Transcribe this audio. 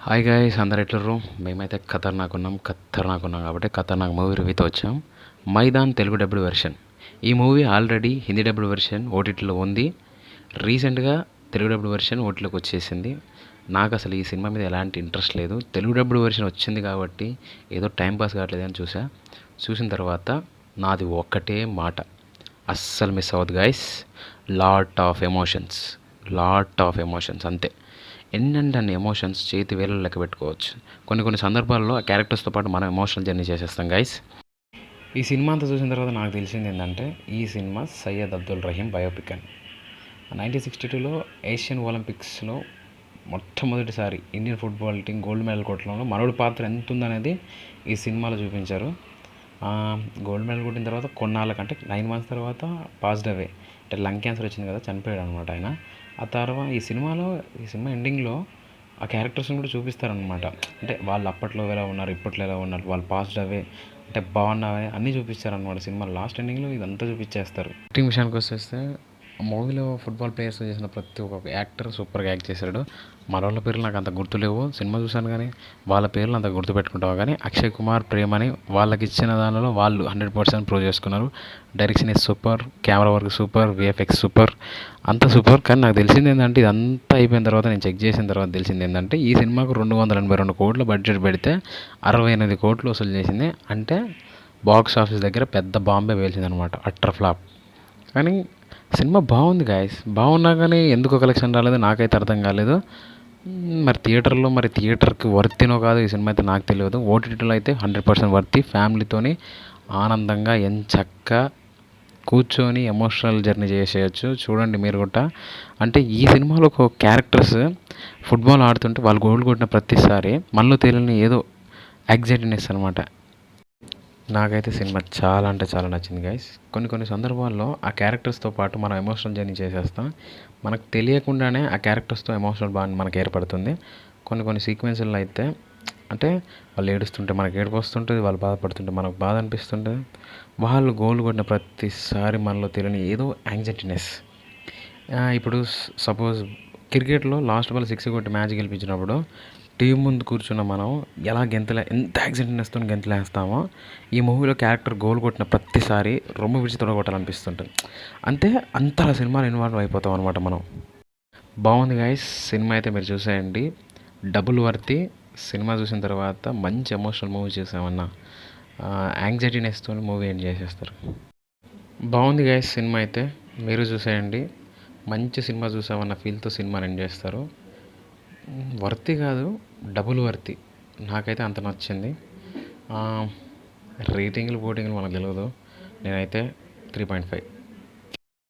Hi guys, అందరు ఎట్లర్రు? మేమైతే ఖతర్నాక్ ఉన్నాం కాబట్టి ఖతర్నాక్ మూవీ రివ్యూతో వచ్చాం. Maidaan Telugu dubbed version. ఈ movie already Hindi dubbed version ఓటీటీలో ఉంది. రీసెంట్గా తెలుగు డబ్బుడ్ వెర్షన్ ఓటీటీలోకి వచ్చేసింది. నాకు అసలు ఈ సినిమా మీద ఎలాంటి ఇంట్రెస్ట్ లేదు. తెలుగు డబ్బుడ్ వెర్షన్ వచ్చింది కాబట్టి ఏదో టైం పాస్ కావట్లేదు అని చూసిన తర్వాత నాది ఒక్కటే మాట, అస్సలు మిస్ అవ్వదు గైస్. లాట్ ఆఫ్ ఎమోషన్స్ అంతే. ఎన్నంటే అన్ని ఎమోషన్స్ చేతి వేలలో లెక్క పెట్టుకోవచ్చు. కొన్ని సందర్భాల్లో ఆ క్యారెక్టర్స్తో పాటు మనం ఎమోషనల్ జర్నీ చేసేస్తాం గైస్. ఈ సినిమా అంతా చూసిన తర్వాత నాకు తెలిసింది ఏంటంటే, ఈ సినిమా సయ్యద్ అబ్దుల్ రహీం బయోపిక్ అని. 1962లో ఏషియన్ ఒలింపిక్స్లో మొట్టమొదటిసారి Indian football team gold medal కొట్టడంలో మనోడి పాత్ర ఎంత ఉందనేది ఈ సినిమాలో చూపించారు. గోల్డ్ మెడల్ కొట్టిన తర్వాత కొన్నాళ్ళకంటే 9 months తర్వాత పాస్డ్ అవే, అంటే లంగ్ క్యాన్సర్ వచ్చింది కదా, చనిపోయాడు అనమాట ఆయన. ఆ తర్వాత ఈ సినిమా ఎండింగ్లో ఆ క్యారెక్టర్స్ని కూడా చూపిస్తారనమాట. అంటే వాళ్ళు అప్పట్లో ఎలా ఉన్నారు, ఇప్పట్లో ఎలా ఉన్నారు, వాళ్ళు పాస్డ్ అవే, అంటే బాగున్నావే అన్నీ చూపించారనమాట. సినిమా లాస్ట్ ఎండింగ్లో ఇదంతా చూపించేస్తారు. యాక్టింగ్ విషయానికి వస్తే మూవీలో ఫుట్బాల్ ప్లేయర్స్ చేసిన ప్రతి ఒక్క యాక్టర్ సూపర్గా యాక్ట్ చేశాడు. మనోళ్ళ పేర్లు నాకు అంత గుర్తులేవు, సినిమా చూశాను కానీ వాళ్ళ పేర్లు అంత గుర్తుపెట్టుకుంటావు. కానీ అక్షయ్ కుమార్, ప్రేమని వాళ్ళకి ఇచ్చిన దానిలో వాళ్ళు 100% ప్రూవ్ చేసుకున్నారు. Direction is super, camera work super, VFX super, అంతా సూపర్. కానీ నాకు తెలిసింది ఏంటంటే, ఇదంతా అయిపోయిన తర్వాత నేను చెక్ చేసిన తర్వాత తెలిసింది ఏంటంటే, ఈ సినిమాకు 282 కోట్ల బడ్జెట్ పెడితే 68 కోట్లు వసూలు చేసింది. అంటే బాక్స్ ఆఫీస్ దగ్గర పెద్ద బాంబే పేల్చిందనమాట, అట్టర్ ఫ్లాప్. కానీ సినిమా బాగుంది గాయస్, బాగున్నా కానీ ఎందుకు కలెక్షన్ రాలేదు నాకైతే అర్థం కాలేదు. మరి థియేటర్కి వర్తినో కాదు ఈ సినిమా అయితే నాకు తెలియదు. ఓటీటీలో అయితే 100% వర్తి. ఫ్యామిలీతోని ఆనందంగా ఎంచక్కా కూర్చొని ఎమోషనల్ జర్నీ చేసేయచ్చు. చూడండి మీరు కూడా. అంటే ఈ సినిమాలో ఒక క్యారెక్టర్స్ ఫుట్బాల్ ఆడుతుంటే వాళ్ళు గోల్ కొట్టిన ప్రతిసారి మనలో తెలియని ఏదో ఎగ్జైటినెస్ అనమాట. నాకైతే సినిమా చాలా అంటే చాలా నచ్చింది గైస్. కొన్ని సందర్భాల్లో ఆ క్యారెక్టర్స్తో పాటు మనం ఎమోషనల్ జర్నీ చేసేస్తాం. మనకు తెలియకుండానే ఆ క్యారెక్టర్స్తో ఎమోషనల్ బాండ్ మనకు ఏర్పడుతుంది. కొన్ని సీక్వెన్స్లో అయితే, అంటే వాళ్ళు ఏడుస్తుంటే మనకు ఏడుపు వస్తుంటుంది, వాళ్ళు బాధపడుతుంటే మనకు బాధ అనిపిస్తుంటుంది. వాళ్ళు గోల్ కొట్టిన ప్రతిసారి మనలో తెలియని ఏదో యాంగ్జైటీనెస్. ఇప్పుడు సపోజ్ క్రికెట్లో లాస్ట్ బాల్ 6 కొట్టి మ్యాచ్ గెలిపించినప్పుడు టీం ముందు కూర్చున్న మనం ఎలా ఎంత యాక్సిడెంట్నెస్తో గెంతులేస్తామో, ఈ మూవీలో క్యారెక్టర్ గోల్ కొట్టిన ప్రతిసారి రొమ్ము విడిచి తొడగొట్టాలనిపిస్తుంటుంది. అంతే, అంతలా సినిమాలో ఇన్వాల్వ్ అయిపోతాం అనమాట మనం. బాగుంది గైస్, సినిమా అయితే మీరు చూసేయండి, డబుల్ వర్తి. సినిమా చూసిన తర్వాత మంచి ఎమోషనల్ మూవీ చూసామన్నా యాంగ్జైటీనెస్తో మూవీ ఎండ్ చేసేస్తారు. బాగుంది గైస్, సినిమా అయితే మీరు చూసేయండి. మంచి సినిమా చూసామన్న ఫీల్తో సినిమాని ఎండ్ చేస్తారు. వర్తి కాదు, డబుల్ వర్తి. నాకైతే అంత నచ్చింది. రేటింగ్లు మనకు తెలియదు. నేనైతే 3.5.